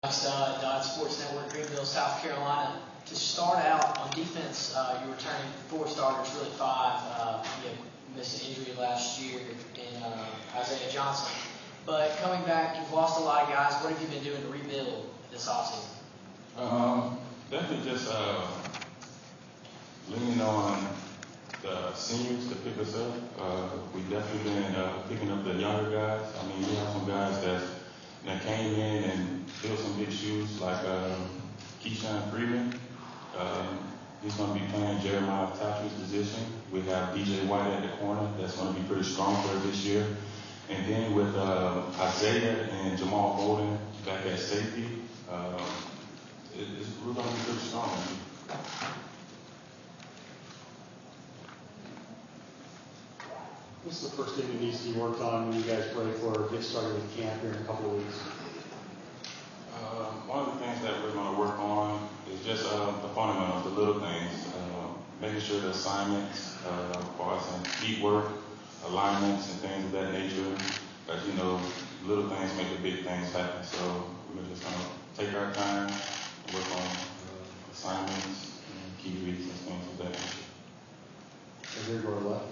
Dot Sports Network, Greenville, South Carolina. To start out on defense, you're returning 4 starters, really 5. You missed an injury last year in Isaiah Johnson. But coming back, you've lost a lot of guys. What have you been doing to rebuild this offseason? Definitely just leaning on the seniors to pick us up. We've definitely been picking up the younger guys. I mean, we have some guys that came in and filled some big shoes, like Quayshawn Nealy. He's going to be playing Jeremiah Tatri's position. We have DJ White at the corner. That's going to be pretty strong for us this year. And then with Isaiah and Jamal Bolden back at safety, we're going to be pretty strong. What's the first thing that needs to be worked on when you guys ready for get started with camp here in a couple of weeks? One of the things that we're going to work on is just the fundamentals, the little things, making sure the assignments, as in feet work, alignments, and things of that nature. Because, you know, little things make the big things happen. So we're just going to take our time and work on assignments and key reads and things of that nature. So here go left.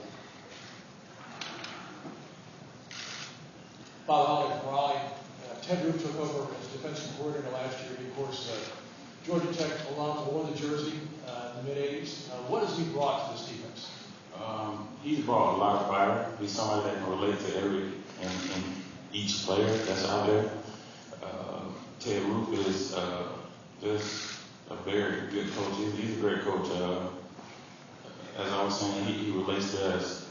Bob Holly from Raleigh. Ted Roof took over as defensive coordinator last year. He, of course, Georgia Tech alum, wore the jersey in the mid-'80s. What has he brought to this defense? He's brought a lot of fire. He's somebody that can relate to in each player that's out there. Ted Roof is just a very good coach. He's a great coach. As I was saying, he relates to us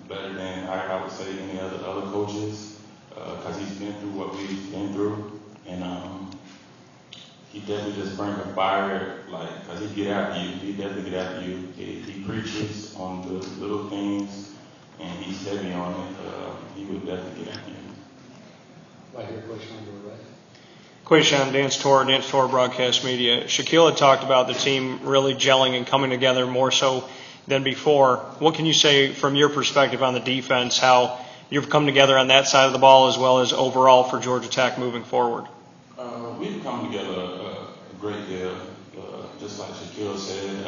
better than I would say any other coaches, because he's been through what we've been through, and he definitely just brings a fire, because he get after you. He definitely get after you. He preaches on the little things, and he's heavy on it. He would definitely get after you. Right here, question on your right. Quayshawn, Tortora Broadcast Media. Shaquille had talked about the team really gelling and coming together more so than before. What can you say from your perspective on the defense, how you've come together on that side of the ball as well as overall for Georgia Tech moving forward? We've come together a great deal. Just like Shaquille said,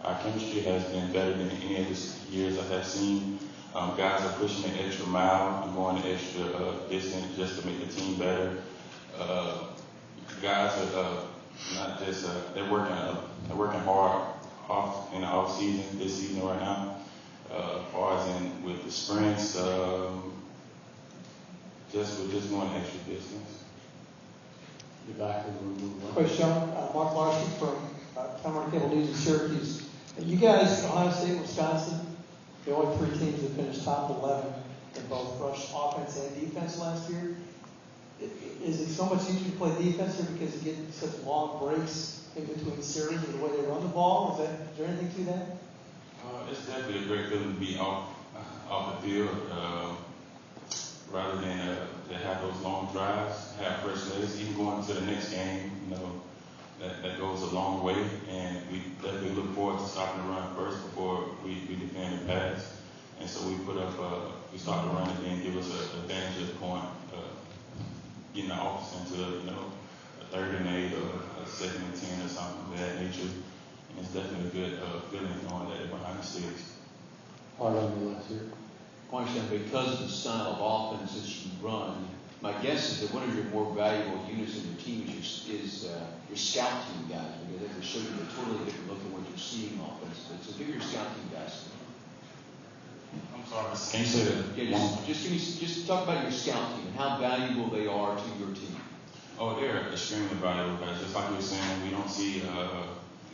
our chemistry has been better than any of the years I have seen. Guys are pushing the extra mile and going the extra distance just to make the team better. Guys are not just they're working hard in the off season, this season right now. As far as in with the sprints, we're just going extra distance. You're back in the room. Quayshawn, Mark Larson from Calmar Cable News in Syracuse. You guys, Ohio State, Wisconsin, the only 3 teams that finished top 11 in both rush offense and defense last year. Is it so much easier to play defense here because you get such long breaks in between series and the way they run the ball? Is there anything to that? It's definitely a great feeling to be off the field, rather than to have those long drives, have fresh legs. Even going to the next game, you know, that goes a long way, and we definitely look forward to stopping the run first before we defend the pass. And so we we start the run and then give us an advantage at the point, getting the offense into a 3rd and 8 or a 2nd and 10 or something of that nature. And it's definitely a good feeling knowing that they're behind the sticks. Hard on your left here. Quayshawn, because of the style of offense that you run, my guess is that one of your more valuable units in your team is your scout team guys, because they can show you a totally different look at what you're seeing offensively. So give your scout team guys. I'm sorry, can you say that? Yeah, just talk about your scout team and how valuable they are to your team. Oh, they're extremely valuable, guys. Just like you were saying, we don't see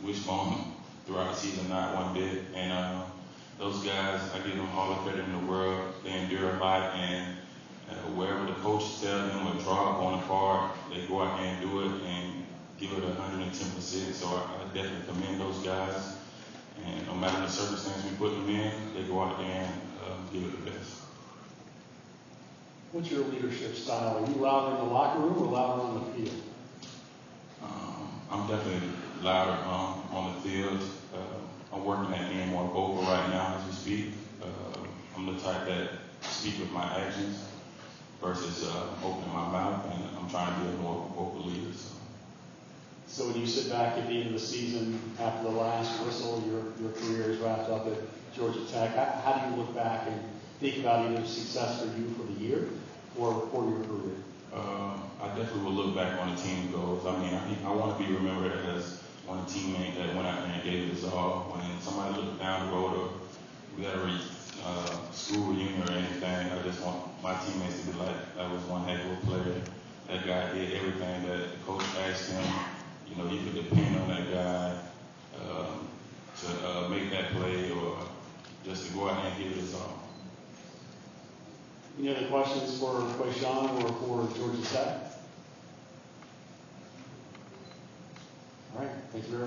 wishbone throughout the season, not one bit. And those guys, I give them all the credit in the world. They endure a lot, and wherever the coach tells them to draw up on the card, they go out there and do it and give it 110%. So I definitely commend those guys. And no matter the circumstance we put them in, they go out there and give it the best. What's your leadership style? Are you louder in the locker room or louder on the field? I'm definitely louder on the field. I'm working at being more vocal right now as we speak. I'm the type that speak with my actions versus opening my mouth, and I'm trying to be a more vocal sit back at the end of the season after the last whistle, your career is wrapped up at Georgia Tech. How do you look back and think about either success for you for the year or for your career? I definitely will look back on the team goals. I mean, I want to be remembered as one teammate that went out there and gave it his all. When somebody looked down the road or we got a school reunion or anything, I just want my teammates to be like, that was one heck of a player. That guy did everything that the coach asked him. You know, you could depend on that guy to make that play or just to go out there and give it his all. Any other questions for Quayshawn or for Georgia Tech? All right, thank you very much.